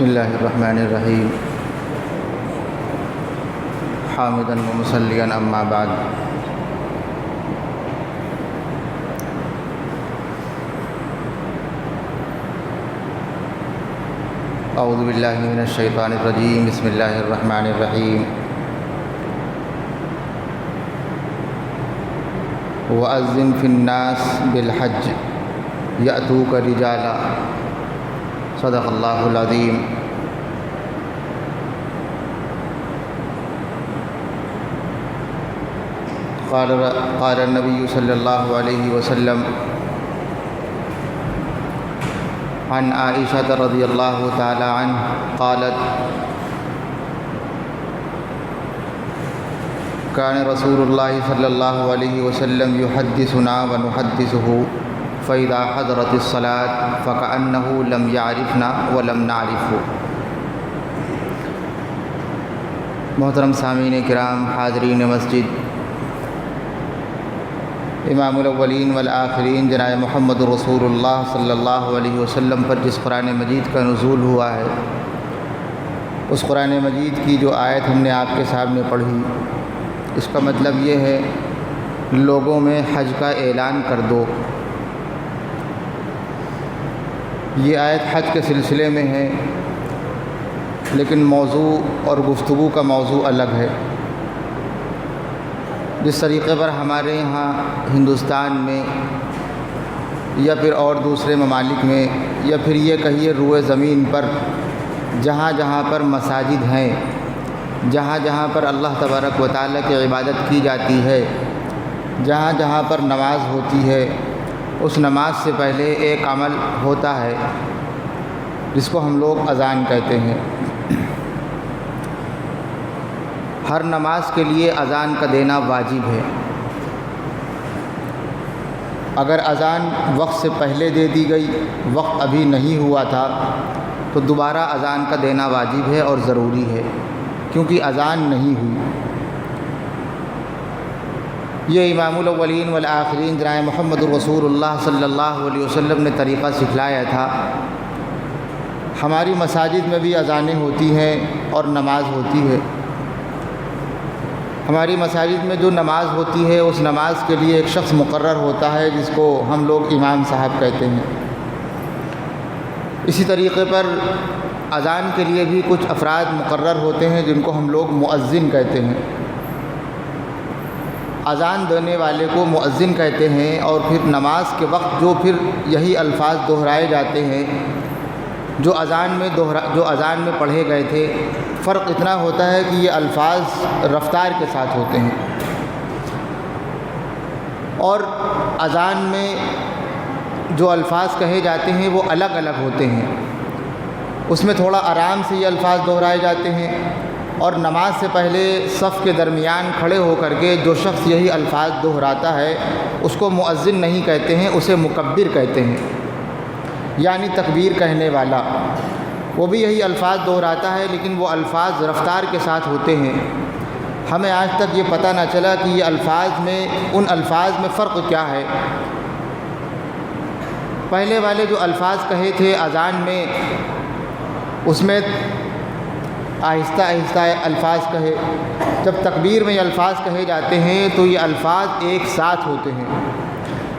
بسم اللہ الرحمن الرحیم حامدا ومصلیا اما بعد اعوذ باللہ من الشیطان الرجیم بسم اللہ الرحمن الرحیم وَأَذِّن فِي النَّاسِ بِالْحَجِّ يَأْتُوكَ رِجَالًا صدق اللہ العظیم۔ قال النبی صلی اللہ علیہ وسلم عن عائشہ رضی اللہ تعالی عنہ قالت كان رسول اللہ صلی اللہ علیہ وسلم يحدثنا ونحدثه فإذا حضرت الصلاة فكأنه لم يعرفنا ولم نعرفه۔ محترم سامعین کرام، حاضرین مسجد، امام الاولین والآخرین جناب محمد رسول اللہ صلی اللہ علیہ وسلم پر جس قرآن مجید کا نزول ہوا ہے، اس قرآن مجید کی جو آیت ہم نے آپ کے سامنے پڑھی، اس کا مطلب یہ ہے لوگوں میں حج کا اعلان کر دو۔ یہ آیت حج کے سلسلے میں ہے، لیکن موضوع اور گفتگو کا موضوع الگ ہے۔ جس طریقے پر ہمارے یہاں ہندوستان میں یا پھر اور دوسرے ممالک میں یا پھر یہ کہیے روئے زمین پر جہاں جہاں پر مساجد ہیں، جہاں جہاں پر اللہ تبارک و تعالیٰ کی عبادت کی جاتی ہے، جہاں جہاں پر نماز ہوتی ہے، اس نماز سے پہلے ایک عمل ہوتا ہے جس کو ہم لوگ اذان کہتے ہیں۔ ہر نماز کے لیے اذان کا دینا واجب ہے۔ اگر اذان وقت سے پہلے دے دی گئی، وقت ابھی نہیں ہوا تھا، تو دوبارہ اذان کا دینا واجب ہے اور ضروری ہے، کیونکہ اذان نہیں ہوئی۔ یہ امام الاولین والآخرین جناب محمد رسول اللہ صلی اللہ علیہ وسلم نے طریقہ سکھلایا تھا۔ ہماری مساجد میں بھی اذانیں ہوتی ہیں اور نماز ہوتی ہے۔ ہماری مساجد میں جو نماز ہوتی ہے، اس نماز کے لیے ایک شخص مقرر ہوتا ہے جس کو ہم لوگ امام صاحب کہتے ہیں۔ اسی طریقے پر اذان کے لیے بھی کچھ افراد مقرر ہوتے ہیں جن کو ہم لوگ مؤذن کہتے ہیں۔ اذان دینے والے کو مؤذن کہتے ہیں، اور پھر نماز کے وقت جو پھر یہی الفاظ دہرائے جاتے ہیں جو اذان میں پڑھے گئے تھے۔ فرق اتنا ہوتا ہے کہ یہ الفاظ رفتار کے ساتھ ہوتے ہیں، اور اذان میں جو الفاظ کہے جاتے ہیں وہ الگ الگ ہوتے ہیں۔ اس میں تھوڑا آرام سے یہ الفاظ دہرائے جاتے ہیں، اور نماز سے پہلے صف کے درمیان کھڑے ہو کر کے جو شخص یہی الفاظ دہراتا ہے اس کو مؤذن نہیں کہتے ہیں، اسے مکبر کہتے ہیں، یعنی تکبیر کہنے والا۔ وہ بھی یہی الفاظ دہراتا ہے، لیکن وہ الفاظ رفتار کے ساتھ ہوتے ہیں۔ ہمیں آج تک یہ پتہ نہ چلا کہ یہ ان الفاظ میں فرق کیا ہے۔ پہلے والے جو الفاظ کہے تھے اذان میں، اس میں آہستہ آہستہ الفاظ کہے۔ جب تکبیر میں یہ الفاظ کہے جاتے ہیں تو یہ الفاظ ایک ساتھ ہوتے ہیں،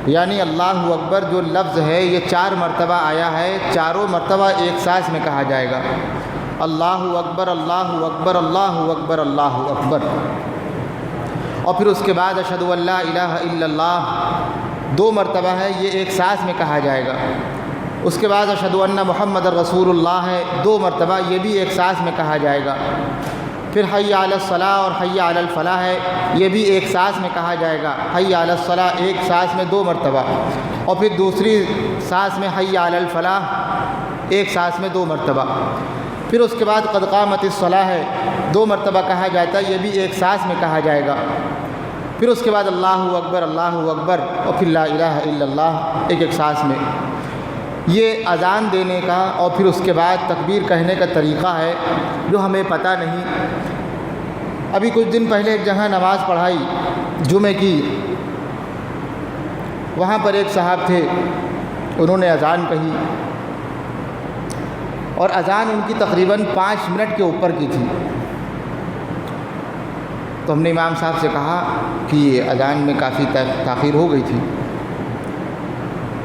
یعنی اللہ اکبر جو لفظ ہے یہ 4 مرتبہ آیا ہے، چاروں مرتبہ ایک سانس میں کہا جائے گا، اللہ اکبر اللہ اکبر اللہ اکبر اللہ اکبر۔ اور پھر اس کے بعد اشہد ان لا الہ الا اللہ 2 مرتبہ ہے، یہ ایک سانس میں کہا جائے گا۔ اس کے بعد اشہد ان محمد رسول اللہ ہے، 2 مرتبہ، یہ بھی ایک سانس میں کہا جائے گا۔ پھر حی علی الصلاۃ اور حی علی الفلاح ہے، یہ بھی ایک سانس میں کہا جائے گا، حی علی الصلاۃ ایک سانس میں 2 مرتبہ، اور پھر دوسری سانس میں حی علی الفلاح ایک سانس میں 2 مرتبہ۔ پھر اس کے بعد قد قامت الصلاۃ ہے، 2 مرتبہ کہا جاتا ہے، یہ بھی ایک سانس میں کہا جائے گا۔ پھر اس کے بعد اللہ اکبر اور پھر لا الہ الا اللہ ایک سانس میں۔ یہ اذان دینے کا اور پھر اس کے بعد تکبیر کہنے کا طریقہ ہے جو ہمیں پتہ نہیں۔ ابھی کچھ دن پہلے ایک جگہ نماز پڑھائی جمعے کی، وہاں پر ایک صاحب تھے، انہوں نے اذان کہی، اور اذان ان کی تقریباً 5 منٹ کے اوپر کی تھی۔ تو ہم نے امام صاحب سے کہا کہ یہ اذان میں کافی تاخیر ہو گئی تھی۔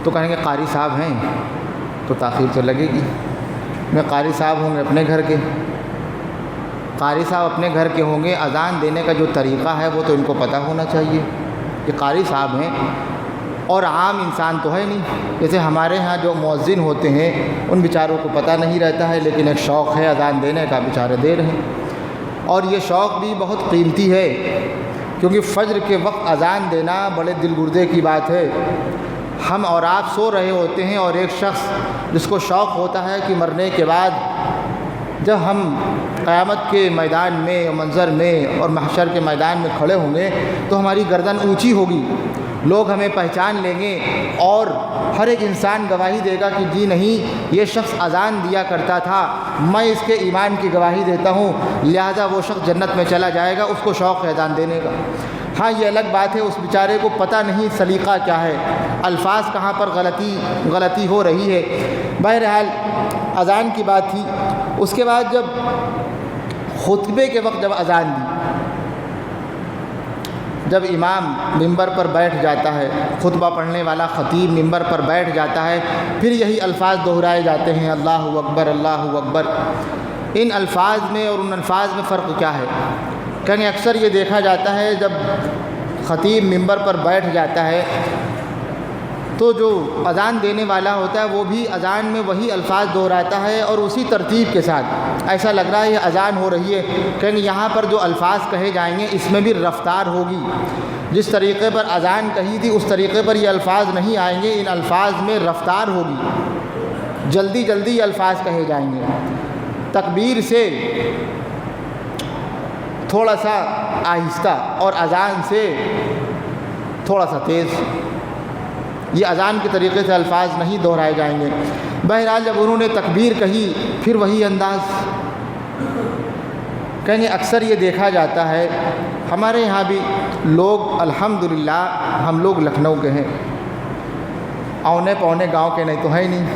تو کہیں گے قاری صاحب ہیں تو تاخیر تو لگے گی۔ میں قاری صاحب ہوں گے اپنے گھر کے، قاری صاحب اپنے گھر کے ہوں گے، اذان دینے کا جو طریقہ ہے وہ تو ان کو پتہ ہونا چاہیے کہ قاری صاحب ہیں، اور عام انسان تو ہے نہیں۔ جیسے ہمارے ہاں جو مؤذن ہوتے ہیں ان بیچاروں کو پتہ نہیں رہتا ہے، لیکن ایک شوق ہے اذان دینے کا، بیچارے دے رہے ہیں۔ اور یہ شوق بھی بہت قیمتی ہے، کیونکہ فجر کے وقت اذان دینا بڑے دل گردے کی بات ہے۔ ہم اور آپ سو رہے ہوتے ہیں، اور ایک شخص جس کو شوق ہوتا ہے کہ مرنے کے بعد جب ہم قیامت کے میدان میں، منظر میں اور محشر کے میدان میں کھڑے ہوں گے تو ہماری گردن اونچی ہوگی، لوگ ہمیں پہچان لیں گے، اور ہر ایک انسان گواہی دے گا کہ جی نہیں، یہ شخص اذان دیا کرتا تھا، میں اس کے ایمان کی گواہی دیتا ہوں، لہذا وہ شخص جنت میں چلا جائے گا، اس کو شوق ہے اذان دینے کا۔ ہاں یہ الگ بات ہے، اس بیچارے کو پتہ نہیں سلیقہ کیا ہے، الفاظ کہاں پر غلطی ہو رہی ہے۔ بہرحال اذان کی بات تھی۔ اس کے بعد جب خطبے کے وقت جب اذان دی، جب امام ممبر پر بیٹھ جاتا ہے، خطبہ پڑھنے والا خطیب ممبر پر بیٹھ جاتا ہے، پھر یہی الفاظ دہرائے جاتے ہیں، اللہ اکبر اللہ اکبر۔ ان الفاظ میں اور ان الفاظ میں فرق کیا ہے؟ کہیں اکثر یہ دیکھا جاتا ہے جب خطیب ممبر پر بیٹھ جاتا ہے تو جو اذان دینے والا ہوتا ہے وہ بھی اذان میں وہی الفاظ دہراتا ہے اور اسی ترتیب کے ساتھ، ایسا لگ رہا ہے یہ اذان ہو رہی ہے، کہیں یہاں پر جو الفاظ کہے جائیں گے اس میں بھی رفتار ہوگی، جس طریقے پر اذان کہی تھی اس طریقے پر یہ الفاظ نہیں آئیں گے، ان الفاظ میں رفتار ہوگی، جلدی جلدی یہ الفاظ کہے جائیں گے، تکبیر سے تھوڑا سا آہستہ اور اذان سے تھوڑا سا تیز، یہ اذان کے طریقے سے الفاظ نہیں دہرائے جائیں گے۔ بہرحال جب انہوں نے تکبیر کہی پھر وہی انداز، کہیں گے اکثر یہ دیکھا جاتا ہے ہمارے یہاں بھی لوگ، الحمدللہ ہم لوگ لکھنؤ کے ہیں، اونے پونے گاؤں کے نہیں تو ہے نہیں،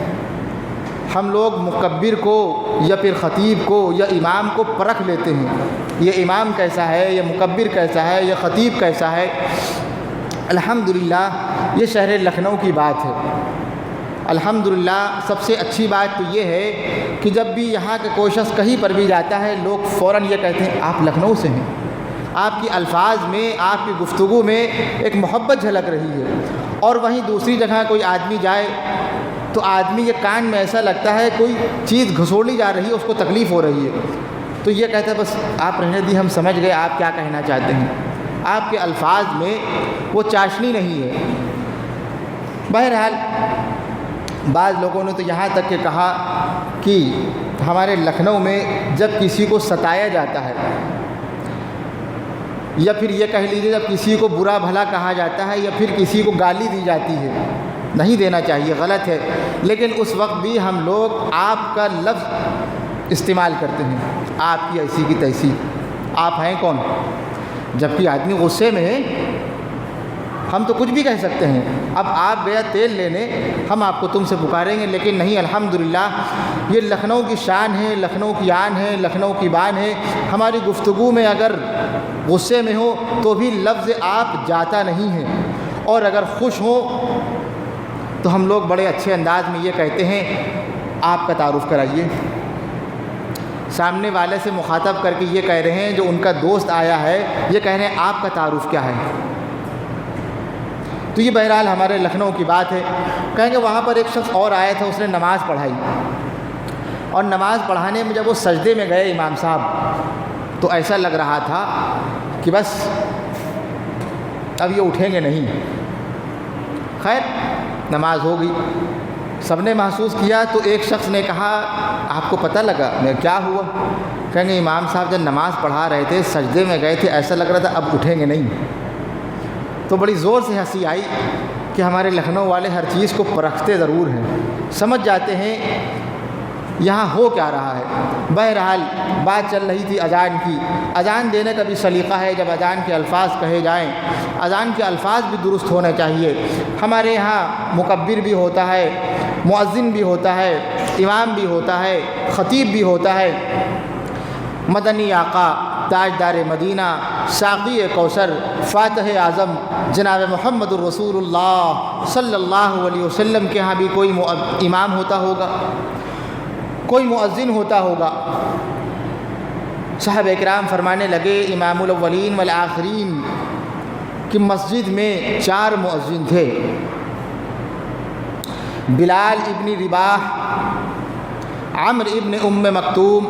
ہم لوگ مکبر کو یا پھر خطیب کو یا امام کو پرکھ لیتے ہیں، یہ امام کیسا ہے، یہ مکبر کیسا ہے، یہ خطیب کیسا ہے۔ الحمدللہ یہ شہر لکھنؤ کی بات ہے۔ الحمدللہ سب سے اچھی بات تو یہ ہے کہ جب بھی یہاں کے کوئی شخص کہیں پر بھی جاتا ہے لوگ فوراً یہ کہتے ہیں آپ لکھنؤ سے ہیں، آپ کی الفاظ میں، آپ کی گفتگو میں ایک محبت جھلک رہی ہے۔ اور وہیں دوسری جگہ کوئی آدمی جائے تو آدمی کے کان میں ایسا لگتا ہے کوئی چیز گھسوڑی جا رہی ہے، اس کو تکلیف ہو رہی ہے، تو یہ کہتا ہے بس آپ رہنے دی، ہم سمجھ گئے آپ کیا کہنا چاہتے ہیں، آپ کے الفاظ میں وہ چاشنی نہیں ہے۔ بہرحال بعض لوگوں نے تو یہاں تک کہ کہا کہ ہمارے لکھنؤ میں جب کسی کو ستایا جاتا ہے یا پھر یہ کہہ لیجیے جب کسی کو برا بھلا کہا جاتا ہے یا پھر کسی کو گالی دی جاتی ہے، نہیں دینا چاہیے، غلط ہے، لیکن اس وقت بھی ہم لوگ آپ کا لفظ استعمال کرتے ہیں، آپ کی ایسی کی تیسی، آپ ہیں کون؟ جبکہ آدمی غصے میں ہے، ہم تو کچھ بھی کہہ سکتے ہیں، اب آپ گیا تیل لینے، ہم آپ کو تم سے پکاریں گے، لیکن نہیں، الحمدللہ یہ لکھنؤ کی شان ہے، لکھنؤ کی آن ہے، لکھنؤ کی بان ہے، ہماری گفتگو میں اگر غصے میں ہو تو بھی لفظ آپ جاتا نہیں ہے، اور اگر خوش ہو تو ہم لوگ بڑے اچھے انداز میں یہ کہتے ہیں آپ کا تعارف کرائیے، سامنے والے سے مخاطب کر کے یہ کہہ رہے ہیں جو ان کا دوست آیا ہے، یہ کہہ رہے ہیں آپ کا تعارف کیا ہے۔ تو یہ بہرحال ہمارے لکھنؤ کی بات ہے۔ کہیں گے وہاں پر ایک شخص اور آیا تھا، اس نے نماز پڑھائی، اور نماز پڑھانے میں جب وہ سجدے میں گئے امام صاحب تو ایسا لگ رہا تھا کہ بس اب یہ اٹھیں گے نہیں۔ خیر نماز ہو گئی، سب نے محسوس کیا، تو ایک شخص نے کہا آپ کو پتہ لگا میں کیا ہوا؟ کہیں گے امام صاحب جب نماز پڑھا رہے تھے سجدے میں گئے تھے، ایسا لگ رہا تھا اب اٹھیں گے نہیں۔ تو بڑی زور سے ہنسی آئی کہ ہمارے لکھنؤ والے ہر چیز کو پرکھتے ضرور ہیں، سمجھ جاتے ہیں یہاں ہو کیا رہا ہے۔ بہرحال بات چل رہی تھی اذان کی، اذان دینے کا بھی سلیقہ ہے، جب اذان کے الفاظ کہے جائیں، اذان کے الفاظ بھی درست ہونے چاہیے۔ ہمارے یہاں مکبر بھی ہوتا ہے، مؤذن بھی ہوتا ہے، امام بھی ہوتا ہے، خطیب بھی ہوتا ہے، مدنی آقا تاجدار مدینہ ساقی کوثر فاتح اعظم جناب محمد الرسول اللہ صلی اللہ علیہ وسلم کے ہاں بھی کوئی امام ہوتا ہوگا، کوئی مؤذن ہوتا ہوگا۔ صحابہ کرام فرمانے لگے امام الاولین والآخرین کہ مسجد میں 4 مؤذن تھے، بلال ابن رباح، عمرو ابن ام مکتوم،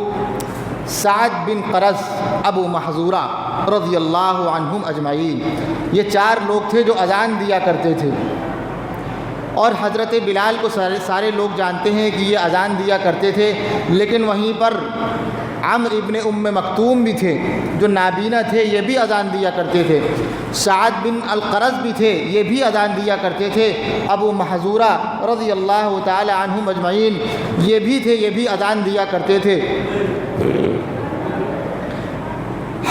سعد بن قرظ، ابو محذورہ رضی اللہ عنہم اجمعین۔ یہ 4 لوگ تھے جو اذان دیا کرتے تھے، اور حضرت بلال کو سارے لوگ جانتے ہیں کہ یہ اذان دیا کرتے تھے، لیکن وہیں پر عمرو ابن ام مکتوم بھی تھے جو نابینا تھے، یہ بھی اذان دیا کرتے تھے۔ سعد بن القرظ بھی تھے، یہ بھی اذان دیا کرتے تھے۔ ابو محذورہ رضی اللہ تعالی عنہم اجمعین یہ بھی تھے، یہ بھی اذان دیا کرتے تھے۔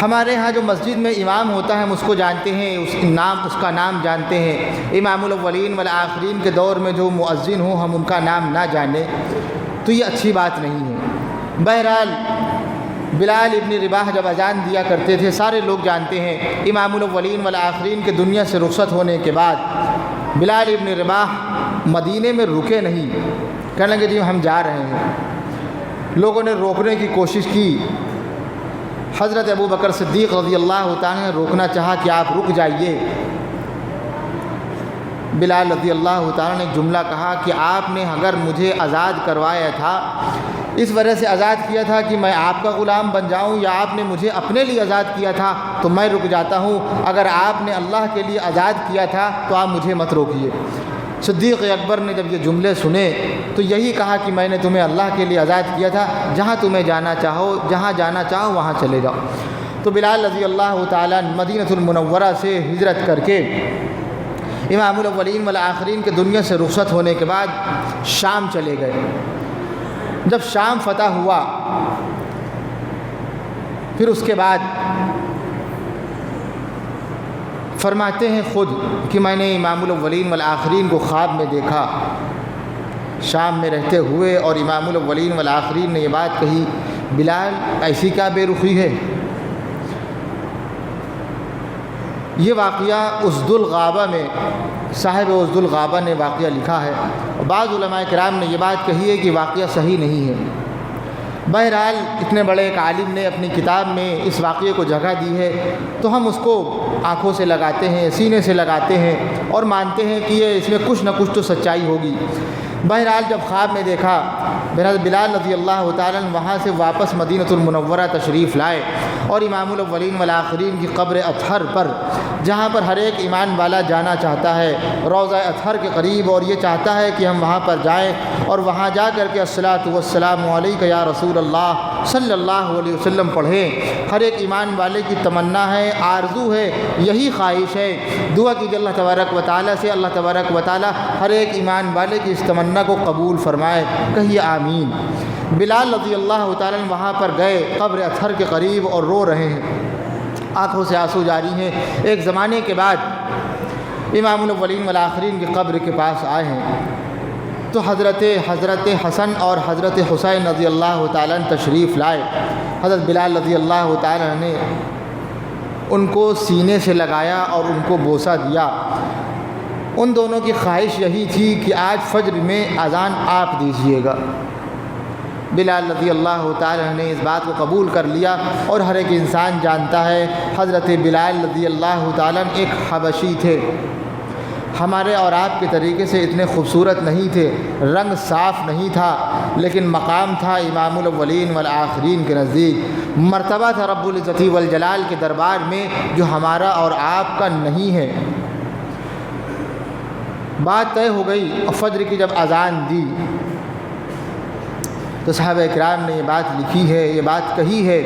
ہمارے ہاں جو مسجد میں امام ہوتا ہے ہم اس کو جانتے ہیں، اس کا نام جانتے ہیں۔ امام الاولین والآخرین کے دور میں جو مؤذن ہوں ہم ان کا نام نہ جانیں تو یہ اچھی بات نہیں ہے۔ بہرحال بلال ابن رباح جب اذان دیا کرتے تھے سارے لوگ جانتے ہیں۔ امام الاولین والآخرین کے دنیا سے رخصت ہونے کے بعد بلال ابن رباح مدینے میں رکے نہیں، کہنے لگے جی ہم جا رہے ہیں۔ لوگوں نے روکنے کی کوشش کی، حضرت ابو بکر صدیق رضی اللہ تعالیٰ نے روکنا چاہا کہ آپ رک جائیے۔ بلال رضی اللہ تعالیٰ نے جملہ کہا کہ آپ نے اگر مجھے آزاد کروایا تھا، اس وجہ سے آزاد کیا تھا کہ میں آپ کا غلام بن جاؤں، یا آپ نے مجھے اپنے لیے آزاد کیا تھا تو میں رک جاتا ہوں۔ اگر آپ نے اللہ کے لیے آزاد کیا تھا تو آپ مجھے مت روکیے۔ صدیق اکبر نے جب یہ جملے سنے تو یہی کہا کہ میں نے تمہیں اللہ کے لیے آزاد کیا تھا، جہاں تمہیں جانا چاہو، جہاں جانا چاہو وہاں چلے جاؤ۔ تو بلال رضی اللہ تعالیٰ مدینہ المنورہ سے ہجرت کر کے امام الاولین والآخرین کے دنیا سے رخصت ہونے کے بعد شام چلے گئے۔ جب شام فتح ہوا پھر اس کے بعد فرماتے ہیں خود کہ میں نے امام الاولین والآخرین کو خواب میں دیکھا شام میں رہتے ہوئے، اور امام الاولین والآخرین نے یہ بات کہی، بلال ایسی کیا بے رخی ہے؟ یہ واقعہ اسد الغابہ میں صاحب اسد الغابہ نے واقعہ لکھا ہے، اور بعض علماء کرام نے یہ بات کہی ہے کہ واقعہ صحیح نہیں ہے۔ بہرحال اتنے بڑے ایک عالم نے اپنی کتاب میں اس واقعے کو جگہ دی ہے تو ہم اس کو آنکھوں سے لگاتے ہیں، سینے سے لگاتے ہیں اور مانتے ہیں کہ یہ اس میں کچھ نہ کچھ تو سچائی ہوگی۔ بہرحال جب خواب میں دیکھا، بہرحال بلال رضی اللہ تعالیٰ وہاں سے واپس مدینہ المنورہ تشریف لائے، اور امام الاولین والآخرین کی قبر اطہر پر، جہاں پر ہر ایک ایمان والا جانا چاہتا ہے، روضہ اطہر کے قریب، اور یہ چاہتا ہے کہ ہم وہاں پر جائیں اور وہاں جا کر کے الصلاۃ والسلام علیک یا رسول اللہ صلی اللہ علیہ وسلم پڑھیں۔ ہر ایک ایمان والے کی تمنا ہے، آرزو ہے، یہی خواہش ہے۔ دعا کیجیے اللہ تبارک و تعالیٰ سے، اللہ تبارک و تعالیٰ ہر ایک ایمان والے کی اس تمنا کو قبول فرمائے، کہیے آمین۔ بلال رضی اللہ تعالیٰ وہاں پر گئے قبر اطہر کے قریب اور رو رہے ہیں، آنکھوں سے آنسو جاری ہیں۔ ایک زمانے کے بعد امام الاولین والآخرین کی قبر کے پاس آئے ہیں تو حضرت حسن اور حضرت حسین رضی اللہ تعالیٰ تشریف لائے۔ حضرت بلال رضی اللہ تعالیٰ نے ان کو سینے سے لگایا اور ان کو بوسہ دیا۔ ان دونوں کی خواہش یہی تھی کہ آج فجر میں اذان آپ دیجیے گا۔ بلال رضی اللہ تعالیٰ نے اس بات کو قبول کر لیا، اور ہر ایک انسان جانتا ہے حضرت بلال رضی اللہ تعالیٰ ایک حبشی تھے، ہمارے اور آپ کے طریقے سے اتنے خوبصورت نہیں تھے، رنگ صاف نہیں تھا، لیکن مقام تھا امام الاولین والآخرین کے نزدیک، مرتبہ تھا رب العزت والجلال کے دربار میں جو ہمارا اور آپ کا نہیں ہے۔ بات طے ہو گئی، اور فجر کی جب اذان دی تو صحابہ کرام نے یہ بات لکھی ہے، یہ بات کہی ہے،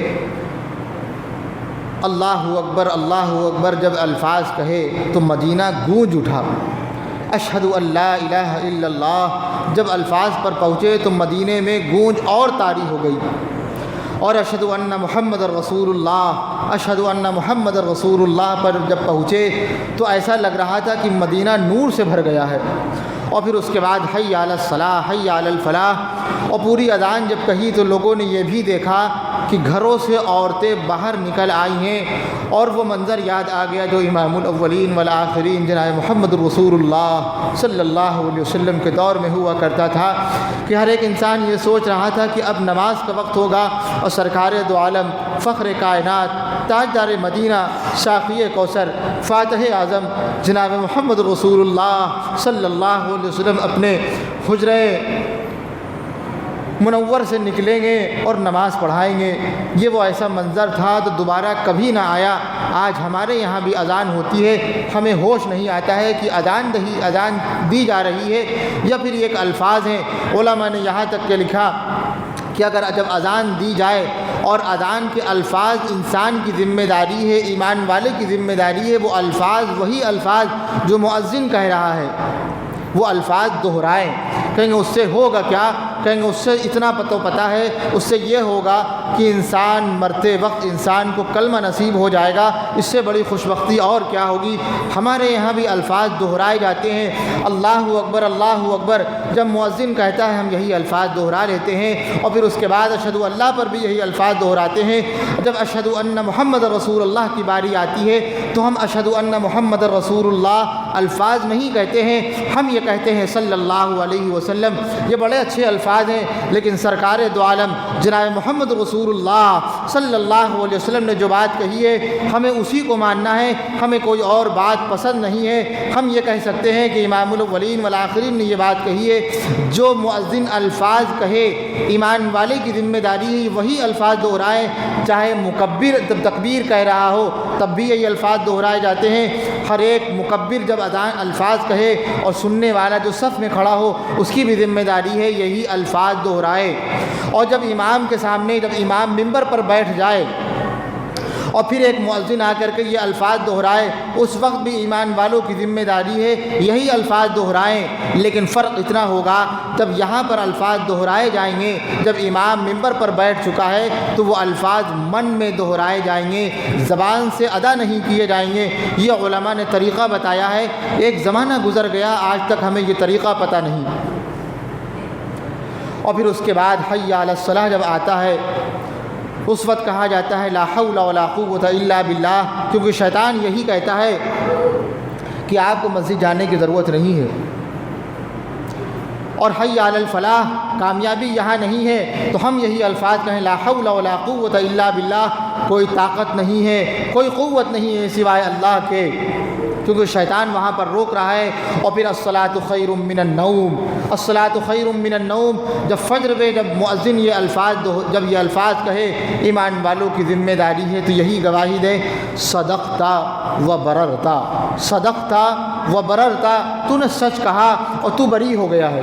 اللہ اکبر اللہ اکبر جب الفاظ کہے تو مدینہ گونج اٹھا۔ اشہد ان لا الہ الا اللہ جب الفاظ پر پہنچے تو مدینے میں گونج اور طاری ہو گئی، اور اشہد ان محمد رسول اللہ، اشہد ان محمد رسول اللہ پر جب پہنچے تو ایسا لگ رہا تھا کہ مدینہ نور سے بھر گیا ہے۔ اور پھر اس کے بعد حی علی الصلاح حی علی الفلاح، اور پوری اذان جب کہی تو لوگوں نے یہ بھی دیکھا کہ گھروں سے عورتیں باہر نکل آئی ہیں، اور وہ منظر یاد آ گیا جو امام الاولین والآخرین جناب محمد رسول اللہ صلی اللہ علیہ وسلم کے دور میں ہوا کرتا تھا کہ ہر ایک انسان یہ سوچ رہا تھا کہ اب نماز کا وقت ہوگا، اور سرکار دو عالم فخر کائنات تاجدار مدینہ شافی کوثر فاتح اعظم جناب محمد رسول اللہ صلی اللہ علیہ وسلم اپنے حجرے منور سے نکلیں گے اور نماز پڑھائیں گے۔ یہ وہ ایسا منظر تھا تو دوبارہ کبھی نہ آیا۔ آج ہمارے یہاں بھی اذان ہوتی ہے، ہمیں ہوش نہیں آتا ہے کہ اذان دی جا رہی ہے یا پھر ایک الفاظ ہیں۔ علماء نے یہاں تک کہ لکھا کہ اگر جب اذان دی جائے اور اذان کے الفاظ انسان کی ذمہ داری ہے، ایمان والے کی ذمہ داری ہے، وہ الفاظ وہی الفاظ جو مؤذن کہہ رہا ہے وہ الفاظ دہرائیں۔ کہیں گے اس سے ہوگا کیا؟ کہیں گے اس سے اتنا پتہ ہے، اس سے یہ ہوگا کہ انسان مرتے وقت انسان کو کلمہ نصیب ہو جائے گا، اس سے بڑی خوش بختی اور کیا ہوگی۔ ہمارے یہاں بھی الفاظ دہرائے جاتے ہیں، اللہ اکبر اللہ اکبر جب مؤذن کہتا ہے ہم یہی الفاظ دہرا لیتے ہیں، اور پھر اس کے بعد اشہد اللہ پر بھی یہی الفاظ دہراتے ہیں۔ جب اشہد ان محمد رسول اللہ کی باری آتی ہے تو ہم اشہد ان محمد رسول اللہ الفاظ نہیں کہتے ہیں، ہم یہ کہتے ہیں صلی اللہ علیہ وسلم۔ یہ بڑے اچھے الفاظ ہیں، لیکن سرکار دو عالم جناب محمد رسول اللہ صلی اللہ علیہ وسلم نے جو بات کہی ہے ہمیں اسی کو ماننا ہے، ہمیں کوئی اور بات پسند نہیں ہے۔ ہم یہ کہہ سکتے ہیں کہ امام الاولین والآخرین نے یہ بات کہی ہے، جو مؤذن الفاظ کہے ایمان والے کی ذمہ داری ہے وہی الفاظ دہرائے، چاہے مکبر تکبیر کہہ رہا ہو تب بھی یہی الفاظ دہرائے جاتے ہیں۔ ہر ایک مکبر جب اذان الفاظ کہے اور سننے والا جو صف میں کھڑا ہو اس کی بھی ذمہ داری ہے یہی الفاظ دہرائے۔ اور جب امام کے سامنے جب امام منبر پر بیٹھ جائے اور پھر ایک مؤذن آ کر کے یہ الفاظ دہرائے، اس وقت بھی ایمان والوں کی ذمہ داری ہے یہی الفاظ دہرائیں، لیکن فرق اتنا ہوگا تب یہاں پر الفاظ دہرائے جائیں گے جب امام منبر پر بیٹھ چکا ہے تو وہ الفاظ من میں دہرائے جائیں گے، زبان سے ادا نہیں کیے جائیں گے۔ یہ علماء نے طریقہ بتایا ہے، ایک زمانہ گزر گیا آج تک ہمیں یہ طریقہ پتہ نہیں۔ اور پھر اس کے بعد حی علی الصلاۃ جب آتا ہے اس وقت کہا جاتا ہے لا حول ولا قوت الا باللہ، کیونکہ شیطان یہی کہتا ہے کہ آپ کو مسجد جانے کی ضرورت نہیں ہے۔ اور حی علی الفلاح کامیابی یہاں نہیں ہے تو ہم یہی الفاظ کہیں لا حول ولا قوت الا باللہ، کوئی طاقت نہیں ہے، کوئی قوت نہیں ہے سوائے اللہ کے، کیونکہ شیطان وہاں پر روک رہا ہے۔ اور پھر الصلاۃ خیر من النوم، الصلاۃ خیر من النوم، جب فجر میں جب مؤذن یہ الفاظ کہے ایمان والوں کی ذمہ داری ہے تو یہی گواہی دے صدقتا و بررتا، صدقتا و بررتا، تو نے سچ کہا اور تو بری ہو گیا ہے۔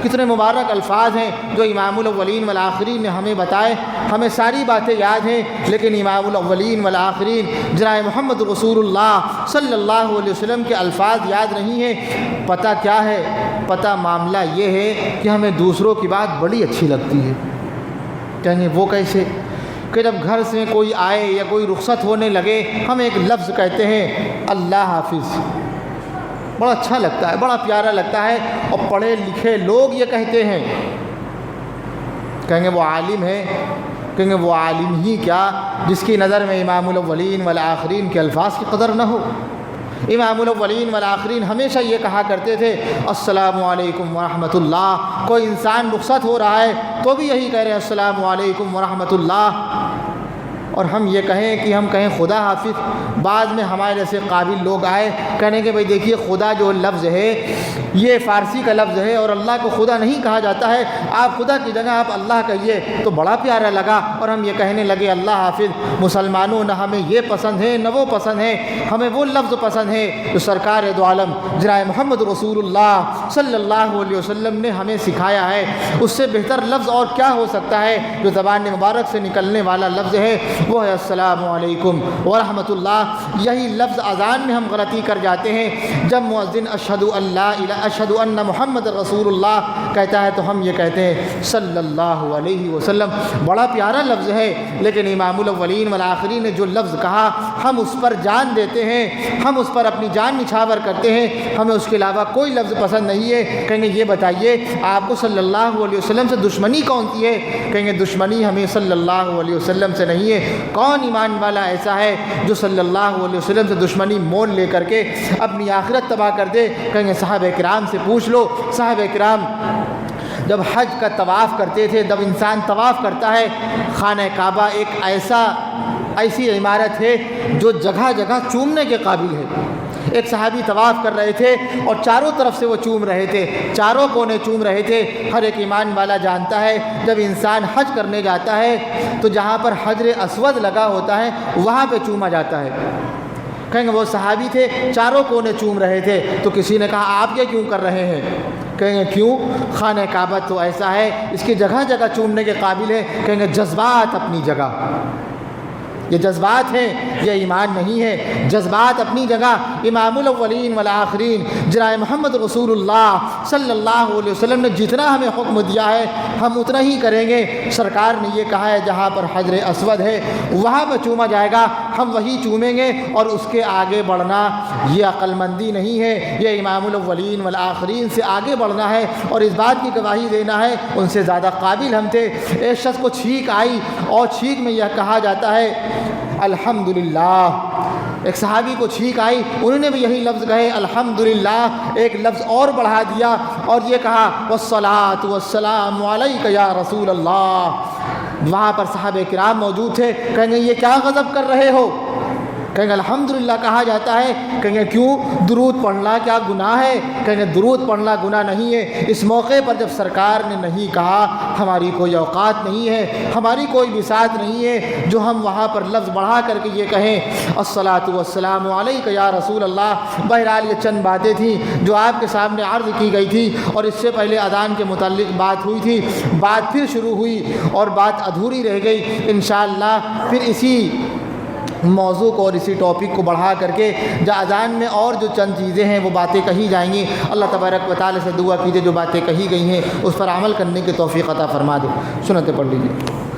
کتنے مبارک الفاظ ہیں جو امام الاولین والآخرین نے ہمیں بتائے۔ ہمیں ساری باتیں یاد ہیں لیکن امام الاولین والآخرین جناب محمد رسول اللہ صلی اللہ علیہ وسلم کے الفاظ یاد نہیں ہیں۔ پتہ کیا ہے؟ پتہ معاملہ یہ ہے کہ ہمیں دوسروں کی بات بڑی اچھی لگتی ہے۔ کہیں گے وہ کیسے؟ کہ جب گھر سے کوئی آئے یا کوئی رخصت ہونے لگے ہم ایک لفظ کہتے ہیں اللہ حافظ، بڑا اچھا لگتا ہے، بڑا پیارا لگتا ہے، اور پڑھے لکھے لوگ یہ کہتے ہیں۔ کہیں گے وہ عالم ہے؟ کہیں گے وہ عالم ہی کیا جس کی نظر میں امام الاولین والآخرین کے الفاظ کی قدر نہ ہو۔ امام الاولین والآخرین ہمیشہ یہ کہا کرتے تھے السلام علیکم ورحمۃ اللہ، کوئی انسان رخصت ہو رہا ہے تو بھی یہی کہہ رہے ہیں السلام علیکم ورحمۃ اللہ۔ اور ہم یہ کہیں خدا حافظ، بعد میں ہمارے جیسے قابل لوگ آئے کہنے کہ بھئی دیکھیے خدا جو لفظ ہے یہ فارسی کا لفظ ہے اور اللہ کو خدا نہیں کہا جاتا ہے، آپ خدا کی جگہ آپ اللہ کہیے، تو بڑا پیارا لگا اور ہم یہ کہنے لگے اللہ حافظ۔ مسلمانوں نہ ہمیں یہ پسند ہے نہ وہ پسند ہے، ہمیں وہ لفظ پسند ہے جو سرکار دو عالم جناب محمد رسول اللہ صلی اللہ علیہ وسلم نے ہمیں سکھایا ہے۔ اس سے بہتر لفظ اور کیا ہو سکتا ہے جو زبان مبارک سے نکلنے والا لفظ ہے وہ ہے السلام علیکم ورحمۃ اللہ۔ یہی لفظ اذان میں ہم غلطی کر جاتے ہیں۔ جب مؤذن اشہد ان محمد رسول اللہ کہتا ہے تو ہم یہ کہتے ہیں صلی اللہ علیہ وسلم۔ بڑا پیارا لفظ ہے، لیکن امام الاولین والآخرین نے جو لفظ کہا ہم اس پر جان دیتے ہیں، ہم اس پر اپنی جان نچھاور کرتے ہیں، ہمیں اس کے علاوہ کوئی لفظ پسند نہیں ہے۔ کہیں گے یہ بتائیے آپ کو صلی اللہ علیہ وسلم سے دشمنی کون سی ہے؟ کہیں گے دشمنی ہمیں صلی اللہ علیہ وسلم سے نہیں ہے۔ کون ایمان والا ایسا ہے جو صلی اللہ علیہ وسلم سے دشمنی مول لے کر کے اپنی آخرت تباہ کر دے؟ کہیں گے صحابہ کرام سے پوچھ لو۔ صحابہ کرام جب حج کا طواف کرتے تھے، جب انسان طواف کرتا ہے، خانہ کعبہ ایک ایسی عمارت ہے جو جگہ جگہ چومنے کے قابل ہے۔ ایک صحابی طواف کر رہے تھے اور چاروں طرف سے وہ چوم رہے تھے، چاروں کونے چوم رہے تھے۔ ہر ایک ایمان والا جانتا ہے جب انسان حج کرنے جاتا ہے تو جہاں پر حجر اسود لگا ہوتا ہے وہاں پہ چوما جاتا ہے۔ کہیں گے وہ صحابی تھے، چاروں کونے چوم رہے تھے، تو کسی نے کہا آپ یہ کیوں کر رہے ہیں؟ کہیں گے کیوں؟ خانہ کعبہ تو ایسا ہے اس کی جگہ جگہ چومنے کے قابل ہے۔ کہیں گے جذبات اپنی جگہ، یہ جذبات ہیں، یہ ایمان نہیں ہے۔ جذبات اپنی جگہ، امام الاولین والآخرین جناب محمد رسول اللہ صلی اللہ علیہ وسلم نے جتنا ہمیں حکم دیا ہے ہم اتنا ہی کریں گے۔ سرکار نے یہ کہا ہے جہاں پر حجر اسود ہے وہاں پہ چوما جائے گا، ہم وہی چومیں گے، اور اس کے آگے بڑھنا یہ عقل مندی نہیں ہے، یہ امام الاولین والآخرین سے آگے بڑھنا ہے اور اس بات کی گواہی دینا ہے ان سے زیادہ قابل ہم تھے۔ ایک شخص کو چھینک آئی اور چھینک میں یہ کہا جاتا ہے الحمدللہ۔ ایک صحابی کو چھینک آئی، انہوں نے بھی یہی لفظ کہے الحمدللہ، ایک لفظ اور بڑھا دیا اور یہ کہا والصلاۃ والسلام علیک یا رسول اللہ۔ وہاں پر صحابہ کرام موجود تھے، کہیں گے یہ کیا غضب کر رہے ہو؟ کہیں گے الحمدللہ کہا جاتا ہے۔ کہیں گے کیوں؟ درود پڑھنا کیا گناہ ہے؟ کہیں گے درود پڑھنا گناہ نہیں ہے۔ اس موقع پر جب سرکار نے نہیں کہا، ہماری کوئی اوقات نہیں ہے، ہماری کوئی بساط نہیں ہے جو ہم وہاں پر لفظ بڑھا کر کے یہ کہیں الصلاۃ والسلام علیک یا رسول اللہ۔ بہرحال یہ چند باتیں تھیں جو آپ کے سامنے عرض کی گئی تھی، اور اس سے پہلے اذان کے متعلق بات ہوئی تھی، بات پھر شروع ہوئی اور بات ادھوری رہ گئی۔ انشاءاللہ پھر اسی موضوع کو اور اسی ٹاپک کو بڑھا کر کے جو اذان میں اور جو چند چیزیں ہیں وہ باتیں کہی جائیں گی۔ اللہ تبارک و تعالی سے دعا کیجیے جو باتیں کہی گئی ہیں اس پر عمل کرنے کی توفیق عطا فرما دے۔ سنتیں پڑھ لیجیے۔